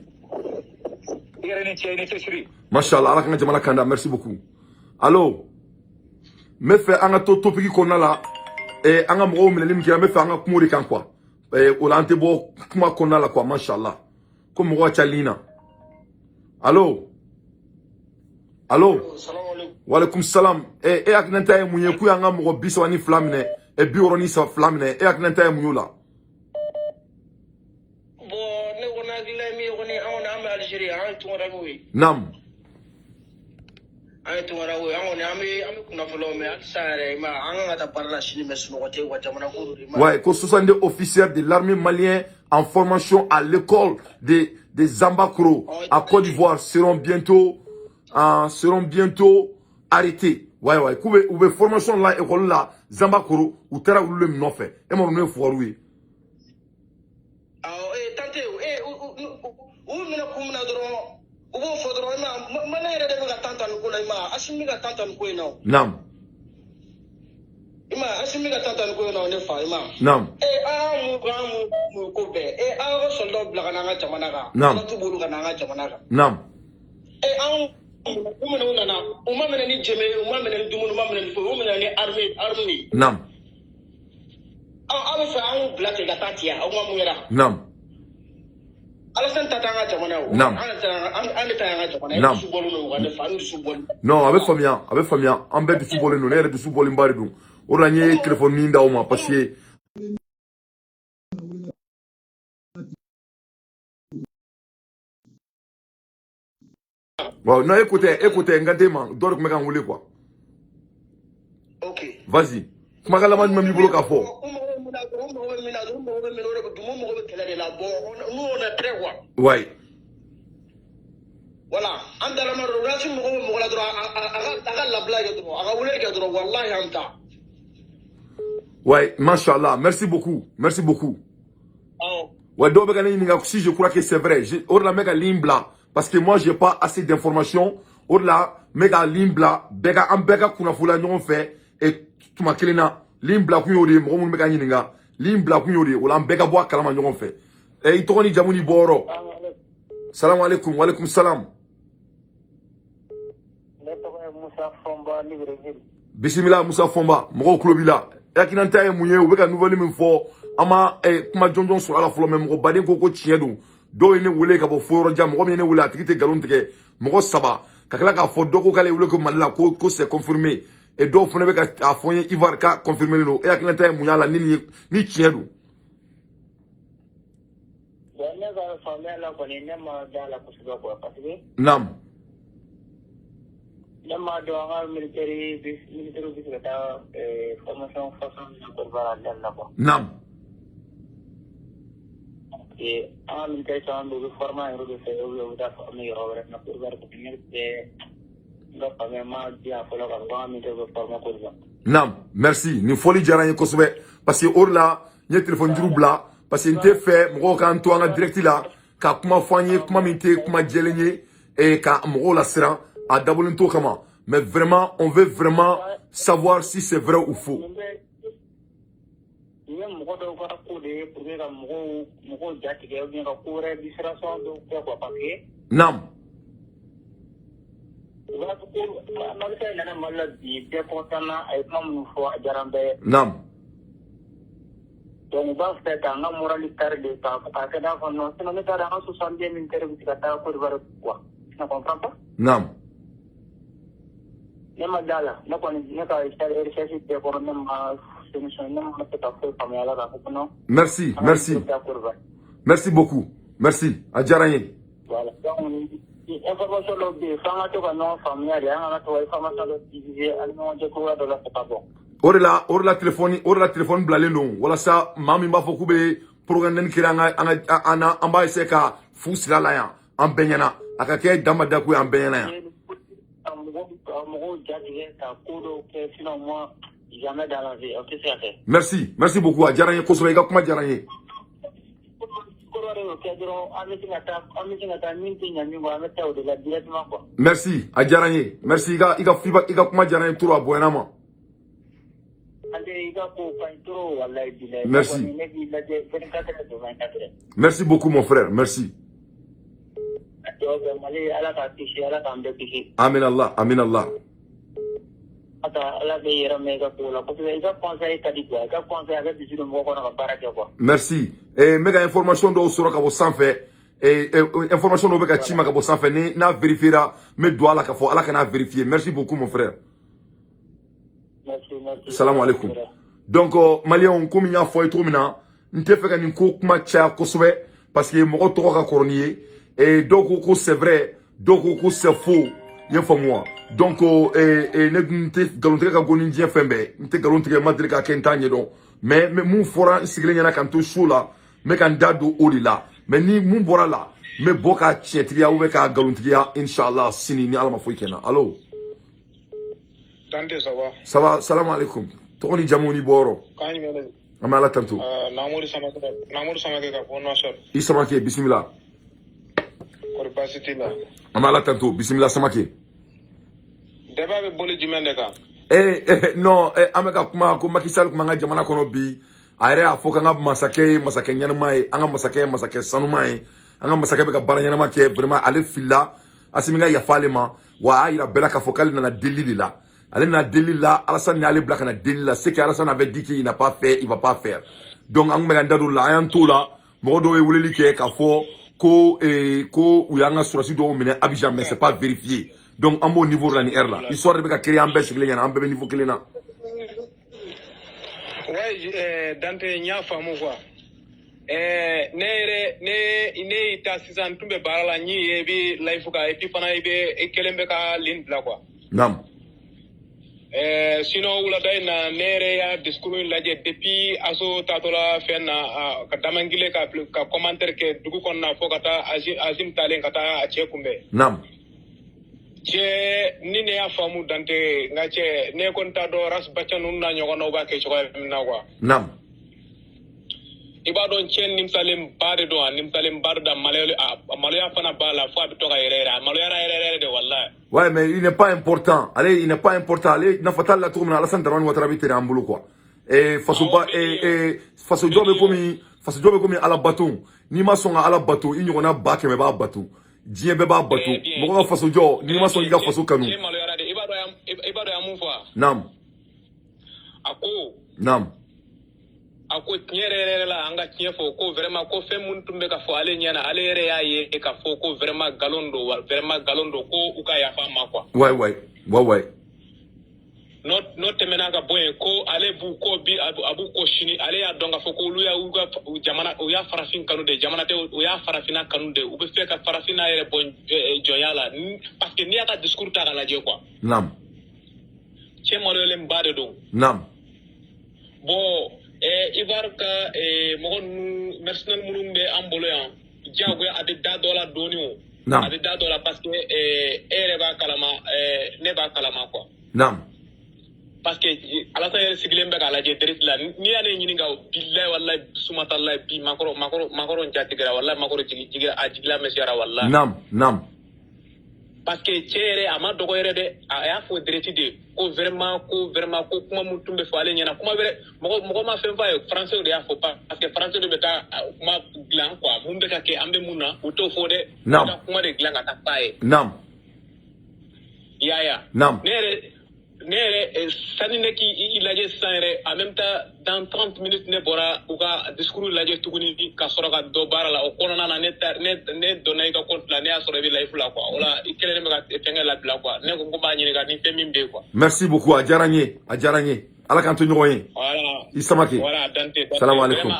[SPEAKER 1] Mashallah, ala kana jamana kanda, merci beaucoup. Allô? Me fait anga topiki kona la, anga mwo melelim kia, me fait anga kumuri kan quoi. Ola ante bo kuma kona la quoi, mashallah. Comme mwochalina. Allô? Allô? Wa alaikum salam. Aknanta e munye ku anga mwo biso ani flamine, bi oroni sa flamine, aknanta e munyo la. Nam. Ouais, que ce sont des officiers de l'armée malienne en formation à l'école des Zambakro à Côte d'Ivoire seront bientôt arrêtés. Ouais, que formation là, école là, Zambakro, ou Tera ou le Mnofé. Et mon nom est Fouaroui. Nam. Nam. Nam. Nam. Non, avec famille, en bête de football, nous, l'air de football in Baridou. On a un téléphone ninda au moins parce que. Bon, non, écoutez, regardez-moi, dors comme on voulait quoi. Ok. Vas-y. Comment la main même du à fort. Ouais. Voilà. Ouais, mashallah. Merci beaucoup. Merci beaucoup. Ouais, donc, si je crois que c'est vrai, au-delà de la ligne blanc, parce que moi, j'ai pas assez d'informations. Au-delà, méga ligne blanc, béga, un béga qu'on a foulé, nous on fait, et tout ma kelena, ligne blanc, qu'on y a, mon méga yinga, ligne blanc, qu'on y a, ou l'an béga bois, kalama, nous on fait. Et il tourne, Jamouni Boro. Salam alaikum, wa alaikum salam. Bismillah, Moussa Fomba, Moro Klobila. Et qui n'entend pas mouillé, ou béga nouvelle même fort, ama, kuma John sur la flemme, Moro Badin Koko Tiedo. Do ene wule ka bo foro jam ko ene wula tikite galon tike mo saba kakala ka fo doko kale wule ko malla ko c'est confirmé et do fone be ka afonye Ivar ka confirmé no e akina tay mu yala ni chiedu nam
[SPEAKER 4] Nama doanga military bis kata formation façon ko bara dalla ko
[SPEAKER 1] nam
[SPEAKER 4] et en militaire on doit former un fait au da famille over na pour voir que c'est la famille ma dia faut la voir militaire former ko
[SPEAKER 1] nam merci ni foli jaranye ko sobe parce que orla ni téléphone jurubla parce que nte fait mo kan to en direct là ka kuma fanye kuma minte kuma jelenye et ka mo la sera à d'abord to comment mais vraiment on veut vraiment savoir si c'est vrai ou faux. Nam. Nam.
[SPEAKER 4] Donc, on va faire un moralité de temps. Parce que dans le monde, on est à 70 000 pour voir quoi. Tu ne comprends pas?
[SPEAKER 1] Non. Merci, merci. Merci beaucoup. Merci. Adjaranye.
[SPEAKER 4] information dɔ bɛ yen f'an ka to ka ɲɔgɔn faamuya de an kana to ka information dɔ diviser an ni ɲɔgɔn cɛ cogoya dɔ la fo ka bɔ.
[SPEAKER 1] O de la téléphone bilalen don walasa maa min b'a fɔ k'u bɛ programme kɛ an b'a essayer ka fu sira la yan an bɛɛ ɲɛna a ka kɛ dama da ko ye an bɛɛ ɲɛna yan.
[SPEAKER 4] mɔgɔw jatigɛ ka ko dɔw kɛ sinon moi jamais dans la vie o tɛ se ka kɛ.
[SPEAKER 1] merci beaucoup a diyara n ye kosɛbɛ i ka kuma diyara n ye. Merci a diyara n ye merci i ka kuma diyara n ye trop a bonyana ma. Merci beaucoup mon frère merci. Amin Allah amin Allah. Merci mega information dɔw sɔrɔ ka bɔ sanfɛ information dɔw bɛ ka ci ma ka bɔ sanfɛ ni n'a vérifiera n bɛ don a la ka fɔ ala kana vérifier merci beaucoup mon frère. Salam alaikum. Donc malien komi n y'a fɔ ye cogo min na n tɛ fɛ ka nin ko kuma caya kosɛbɛ parce que mɔgɔ tɔgɔ ka kɔrɔ ni ye et dɔw ko ko c'est vrai dɔw ko ko c'est faux i y'a faamu wa donc ne n tɛ nkalon tigɛ ka go ni diɲɛ fɛn bɛɛ n tɛ nkalon tigɛ n ma deli k'a kɛ n t'a ɲɛdɔn mais mun fɔra n sigilen ɲɛna ka n to so la n bɛ ka n da don o de la mais ni mun bɔra la n bɛ bɔ k'a tiɲɛtigiya ou bien k'a nkalontigiya inshallah sini ni ala ma foyi kɛ n na allo.
[SPEAKER 5] Tante ça va.
[SPEAKER 1] Ça va salam alaikum. Tɔgɔ ni jamu ni bɔyɔrɔ.
[SPEAKER 5] K'an ɲininka.
[SPEAKER 1] An bɛ ala tanto.
[SPEAKER 5] Namori Samake ka bɔ Nouakchott.
[SPEAKER 1] I Samake bisimila.
[SPEAKER 5] Kɔri baasi t'i la.
[SPEAKER 1] An bɛ ala tanto bisimila Samake.
[SPEAKER 5] Débat bɛ boli jumɛn de kan?
[SPEAKER 1] Non an bɛ ka kuma ko Macky Sall kuma an ka jamana kɔnɔ bi a yɛrɛ y'a fɔ k'an ka masakɛ ye masakɛ ɲɛnama ye an ka masakɛ ye masakɛ sanuman ye an ka masakɛ bɛ ka baara ɲɛnama kɛ vraiment ale filila Assimi ka yafa ale ma wa a y'a yira bɛɛ la k'a fɔ k'ale nana deli de la. Ale na deli la Alassane y'ale bila kana deli la c'est que Alassane avait dit qu'il n'a pas fait il va pas faire donc an bɛ ka da don la an y'an to la mɔgɔ dɔw ye weleli kɛ k'a fɔ ko u y'an ka sɔrɔsi dɔw minɛ Abidjan mais c'est pas vérifié donc an b'o niveau la ni heure la histoire de bɛ ka créer an bɛɛ sigilen ɲɛna an bɛɛ bɛ niveau kelen na.
[SPEAKER 5] Ouais Dante n y'a faamu quoi ne y'i ta sisan n tun bɛ baara la n y'i ye i bɛ live kan et puis fana i kelen bɛ ka ligne bila quoi.
[SPEAKER 1] Naam.
[SPEAKER 5] Sinon wulada in na ne yɛrɛ y'a discours in lajɛ depuis aso taatɔla fɛn na ka damangile ka commentaire kɛ dugu kɔnɔna fɔ ka taa Azim talen ka taa a cɛ kunbɛn.
[SPEAKER 1] Naam.
[SPEAKER 5] Cɛ ni ne y'a faamu Dante nka cɛ ne kɔni t'a dɔn Ras Bacha ninnu n'a ɲɔgɔnnaw b'a kɛ cogoya min na quoi.
[SPEAKER 1] Naam.
[SPEAKER 5] I b'a dɔn cɛ nimsalenba de don a nimsalenba de da maloya fana b'a la fo a bɛ to ka yɛrɛ a maloyara yɛrɛ de wallahi.
[SPEAKER 1] Ouais mais il n'est pas important. Allez, il n'est pas important. Allez, n'a fatal la tourne Alassane Dramane Ouattara bi tere ambulu quoi. Faso jobe komi ala bato. Ni ma sɔn ka ala bato, i ɲɔgɔnna ba kɛmɛ b'a bato. Diɲɛ bɛɛ b'a bato. Mɔgɔ ka faso jɔ, ni ma sɔn i ka faso kanu.
[SPEAKER 5] I b'a dɔn ya mun fɔ.
[SPEAKER 1] Naam.
[SPEAKER 5] A ko.
[SPEAKER 1] Naam.
[SPEAKER 5] A ko tiɲɛ yɛrɛ la an ka tiɲɛ fɔ ko vraiment ko fɛn mun tun bɛ ka fɔ ale ɲɛna ale yɛrɛ y'a ye ka fɔ ko vraiment galon don ko u ka yafa ma quoi.
[SPEAKER 1] Ouais.
[SPEAKER 5] N'o tɛmɛna ka bɔ yen ko ale b'u ko bi a b'u ko sini ale y'a dɔn ka fɔ ko olu y'a farafin kanu de jamana tɛ u y'a farafina kanu de u bɛ fɛ ka farafina yɛrɛ bɔ jɔnya la parce que n'i y'a ka discours ta ka lajɛ quoi.
[SPEAKER 1] Naam.
[SPEAKER 5] Cɛ maloyalenba de don.
[SPEAKER 1] Naam.
[SPEAKER 5] Bon Ivoire ka mɔgɔ ninnu mercenaires minnu bɛ an bolo yan diyagoya a bɛ da dɔ la dɔɔni o.
[SPEAKER 1] Naam.
[SPEAKER 5] A bɛ da dɔ la parce que e yɛrɛ b'a kalama ne b'a kalama quoi.
[SPEAKER 1] Naam.
[SPEAKER 5] Parce que Alassane yɛrɛ sigilen bɛ k'a lajɛ direct la n'i y'ale ɲininka bilahi wallahi sumatalahi bi makɔrɔ jatigɛra wallahi makɔrɔ jigila mɛsiyara wallahi.
[SPEAKER 1] Naam.
[SPEAKER 5] Parce que cɛ yɛrɛ a ma dɔgɔ yɛrɛ dɛ a y'a fɔ direct de ko vraiment ko kuma mun tun bɛ fɔ ale ɲɛna kuma wɛrɛ mɔgɔ ma fɛn f'a ye français de y'a fɔ parce que français de bɛ ka kuma dilan quoi mun bɛ ka kɛ an bɛ mun na u t'o fɔ dɛ.
[SPEAKER 1] Naam.
[SPEAKER 5] U ka kuma de dilan ka taa f'a ye.
[SPEAKER 1] Naam.
[SPEAKER 5] Yaya.
[SPEAKER 1] Naam.
[SPEAKER 5] Ne yɛrɛ sani ne k'i lajɛ sisan yɛrɛ en même temps dans 30 minutes ne bɔra u ka discours lajɛ tuguni ka sɔrɔ ka dɔ baara la o kɔnɔna na ne donna i ka compte la ne y'a sɔrɔ i bɛ live la quoi o la i kelen bɛ ka fɛnkɛ labila quoi ne ko n b'a ɲininka ni fɛn min bɛ yen quoi.
[SPEAKER 1] Merci beaucoup a diyara n ye ala k'an to ɲɔgɔn ye.
[SPEAKER 5] Voilà.
[SPEAKER 1] I Samake.
[SPEAKER 5] Voilà Dante.
[SPEAKER 1] Salam alaikum.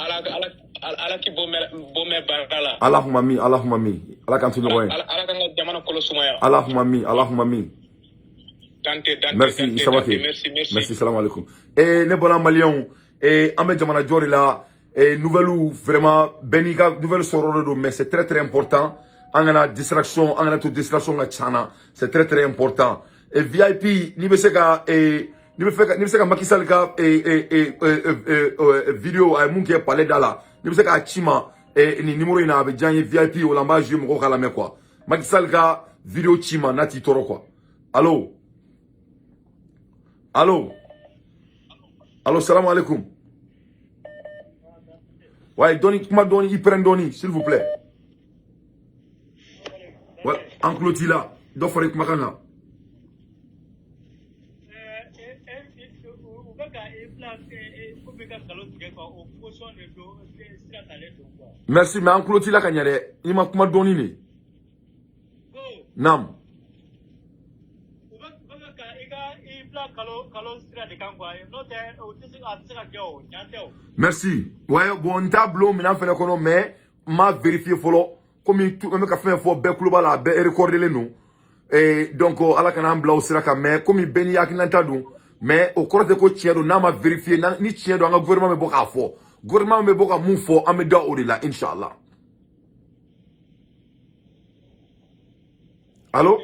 [SPEAKER 5] ala ki bomé barala
[SPEAKER 1] Allahumma mi ala kan tunu koy
[SPEAKER 5] ala kan jamana kolo sumaya
[SPEAKER 1] Allahumma mi
[SPEAKER 5] dante
[SPEAKER 1] merci sabati merci salam alaikum ne bona malion amé jamana jori la nouvelle vraiment benika nouvelle sororo do mais c'est très important angana distraction angana to distraction la chana c'est très important et VIP ni be se ka ni be se ka Macky Sall ka vidéo ay mun ke parler dala ni be se ka chima ni numéro ina be janye VIP wala ma je mo kala me quoi Macky Sall ka vidéo chima nati toro quoi allo salam alaikum ouais doni kuma doni i prend doni s'il vous plaît ouais encloti là do fare kuma kana merci mais encloti là kanyare i ma kuma doni ne nam merci ouais bon tableau maintenant fait kono mais ma vérifier follow comme tout même ka fait fo be global la be recorder le nous et donc ala kana ambla osira ka mais comme beni yakinanta dum mais au corps de ko tiendo na ma vérifier na ni tiendo nga gouvernement me boka fo gouvernement me boka mu fo ameda odila inshallah allô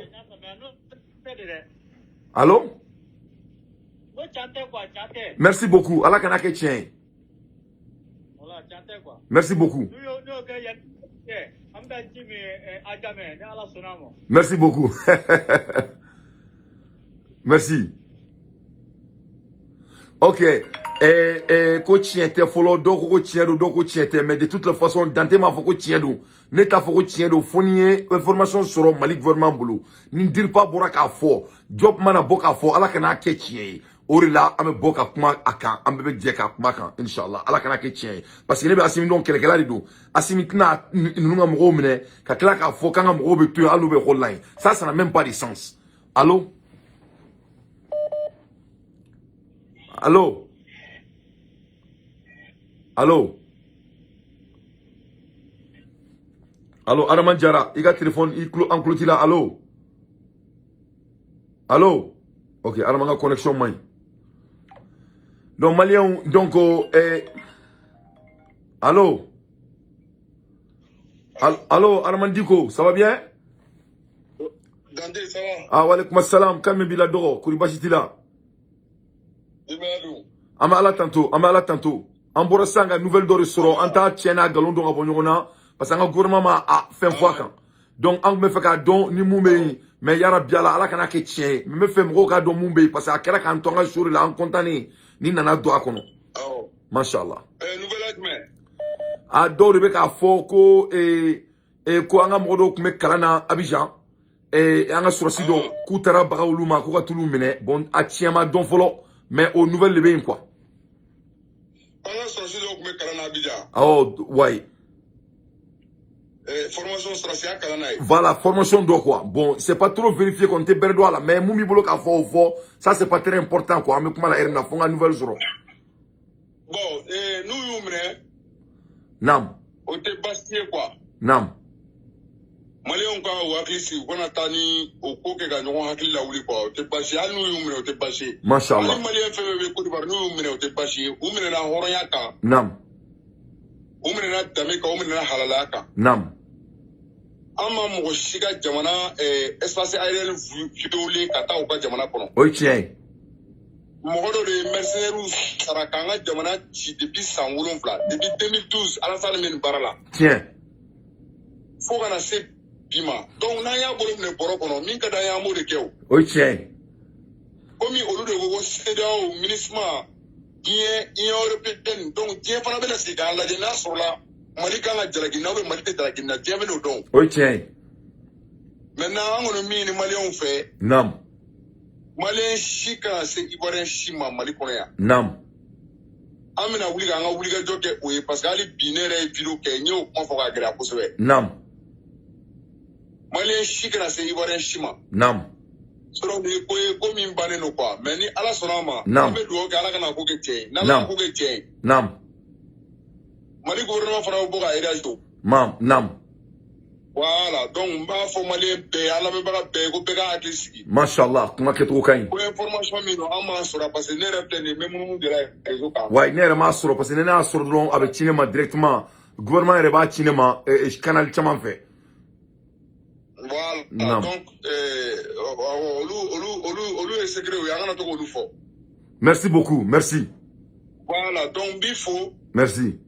[SPEAKER 1] merci beaucoup ala kana ke tien merci beaucoup merci beaucoup merci ok ko tien te follow do ko tien do ko tien te mais de toute façon dante ma fo ko tien do ne ta fo ko tien do fournier information sur Mali gouvernement bulu ni dir pas boraka fo job mana boka fo ala kana ke tien orila ame boka kuma akan ambe je ka kuma kan inshallah ala kana ke tien parce que ne be asimi don kele kala do asimi tina nunga mo mine ka kala ka fo kanga mo be tu alu be online ça n'a même pas de sens allô Araman Diarra il a téléphone il encloti là allô ok Araman a connexion main donc malien donc allô Araman Diko ça va bien
[SPEAKER 6] Dante ça va
[SPEAKER 1] ah wa alaikum assalam kalme bila doro kuri basitila ama ala tanto ambora sanga nouvelle do restaurant anta tiena galon do ngabo nyona parce que gouvernement ma a fait fois kan donc ang me faka don ni mumbe mais yara biala ala kana ke tien me fait mro ka don mumbe parce que akera kan tonga jour la en contane ni nana do akono machallah
[SPEAKER 6] nouvelle admin
[SPEAKER 1] a do rebe ka foko ko anga modo kume kalana Abidjan anga surasido kutara bagawluma ko ka tulu mine bon a tiema don folo mais aux nouvelles les bien quoi. Oh ouais.
[SPEAKER 6] Formation stratégique kalana.
[SPEAKER 1] Voilà, formation de quoi. Bon, c'est pas trop vérifié qu'on te berdo là, mais moumi bolo ka fo ça c'est pas très important quoi. Mais comment la erna fonga nouvelle jour.
[SPEAKER 6] Bon, nous yumre.
[SPEAKER 1] Nam.
[SPEAKER 6] O te bastie quoi.
[SPEAKER 1] Nam.
[SPEAKER 6] Malien ka wakisi kona tani o koke ga nyon hakili la wuli quoi. O te bastie anu yumre o te bastie.
[SPEAKER 1] Mashallah.
[SPEAKER 6] Malien fe ko dibar nous yumre o te bastie. Umre na horonya ka.
[SPEAKER 1] Nam.
[SPEAKER 6] Umre na dame ka umre na halala ka.
[SPEAKER 1] Nam.
[SPEAKER 6] Ama mo shiga jamana espace aérien vidéo ka ta o ka jamana kono.
[SPEAKER 1] O tien.
[SPEAKER 6] Mogodo de mercenaires sarakanga jamana ci depuis 107 depuis 2012 Alassane men barala.
[SPEAKER 1] Tiens.
[SPEAKER 6] Faut qu'on a se bima. Donc na ya bolo ne boro kono min ka da ya mo de kew.
[SPEAKER 1] O tien.
[SPEAKER 6] Komi olu de go CEDEAO ministre Union européenne donc tie fana bena se ga la de na sur la Mali kan la jalagi na be Mali te jalagi na tie beno don.
[SPEAKER 1] O tien.
[SPEAKER 6] Maintenant on mi ni Malien fait.
[SPEAKER 1] Nam.
[SPEAKER 6] Malien shika se Ivoirien shima Mali kono ya.
[SPEAKER 1] Nam.
[SPEAKER 6] Amina wuli ga nga wuli ga joke oye parce que ali binere video ke nyo ko fo ga gra kuswe.
[SPEAKER 1] Nam.
[SPEAKER 6] Malien shika se Ivoirien shima.
[SPEAKER 1] Nam.
[SPEAKER 6] Soro ni ko e ko min bane no kwa mais ni ala sonama
[SPEAKER 1] Nam.
[SPEAKER 6] be do ga ala kana ko ke che na
[SPEAKER 1] Nam.
[SPEAKER 6] ko ke che
[SPEAKER 1] Nam.
[SPEAKER 6] Mali gouvernement fana bɔ ka aidage to.
[SPEAKER 1] Nam.
[SPEAKER 6] Voilà, donc n b'a fɔ maliyɛn bɛɛ ala lamɛnbaga bɛɛ ko bɛɛ ka hakili sigi.
[SPEAKER 1] Mashallah, kuma kɛcogo ka ɲi.
[SPEAKER 6] Ko information min don an m'a sɔrɔ parce que ne yɛrɛ filɛ nin ye n bɛ munumunu de la réseau kan.
[SPEAKER 1] Ouais, ne yɛrɛ m'a sɔrɔ parce que ne y'a sɔrɔ dɔrɔn a bɛ ci ne ma directement gouvernement yɛrɛ b'a ci ne ma canal caman fɛ.
[SPEAKER 6] Voilà, donc olu ye secret ye an kana to k'olu fɔ.
[SPEAKER 1] Merci beaucoup, merci.
[SPEAKER 6] Voilà, donc n b'i fo.
[SPEAKER 1] Merci.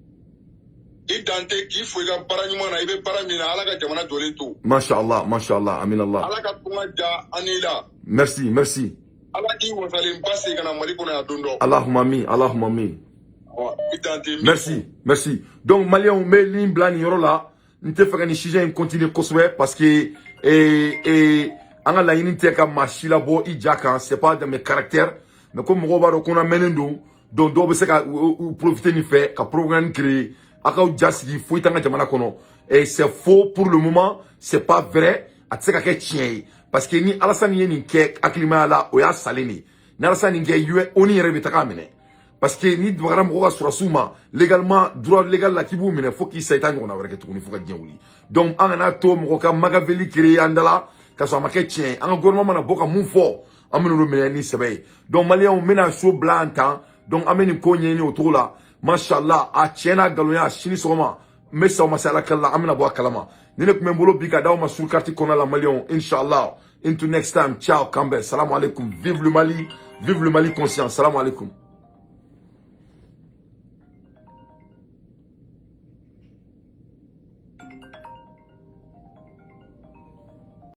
[SPEAKER 6] I dante k'i fo i ka baara ɲuman na i bɛ baara min na ala ka jamana jɔlen to.
[SPEAKER 1] Mashallah, mashallah, amin Allah.
[SPEAKER 6] Ala ka kuma ja ani la.
[SPEAKER 1] Merci, merci.
[SPEAKER 6] Ala k'i wasalen ba segin ka na Mali kɔnɔ yan don dɔ.
[SPEAKER 1] Allahumma amin, Allahumma amin.
[SPEAKER 6] I dante.
[SPEAKER 1] Merci, merci. Donc Maliens, on met ligne blanche yɔrɔ la. N tɛ fɛ ka nin sujet in continuer kosɛbɛ parce que an ka laɲini tɛ ka maa si labɔ i ja kan, c'est pas dans mes caractères. Mais comme mɔgɔw b'a dɔn ko n lamɛnnen don, donc dɔw bɛ se ka profiter nin fɛ ka programme créer. Akaw jasigi foyi tanga jamana kono et c'est faux pour le moment, c'est pas vrai, a tse ka kɛ tiɲɛ ye parce que ni Alassane ye nin kɛ akilima la o y'a salen de ni Alassane nin kɛ ONU yɛrɛ bɛ taga minɛ parce que ni bagara mɔgɔ ka sɔrɔsiw ma légalement droit légal la k'i b'u minɛ fo k'i sa i t'a ɲɔgɔnna wɛrɛ kɛ tuguni fo ka diɲɛ wuli donc an kana to mɔgɔ ka Machiavelli créer an dala ka sɔrɔ a ma kɛ tiɲɛ ye an ka gouvernement mana bɔ ka mun fɔ an bɛna olu minɛ ni sɛbɛ ye donc Maliens n bɛna so bila an tan donc an bɛ nin ko ɲɛɲini o cogo la. Mashallah, a tiɲɛna galonya sini sɔgɔma n bɛ sa o ma se ala kɛlɛ la an bɛna bɔ a kalama ni ne tun bɛ n bolo bi ka d'aw ma sur carte kɔnɔ la Maliens inshallah into next time ciao Kambɛ salam alaikum vive le Mali conscient salam alaikum.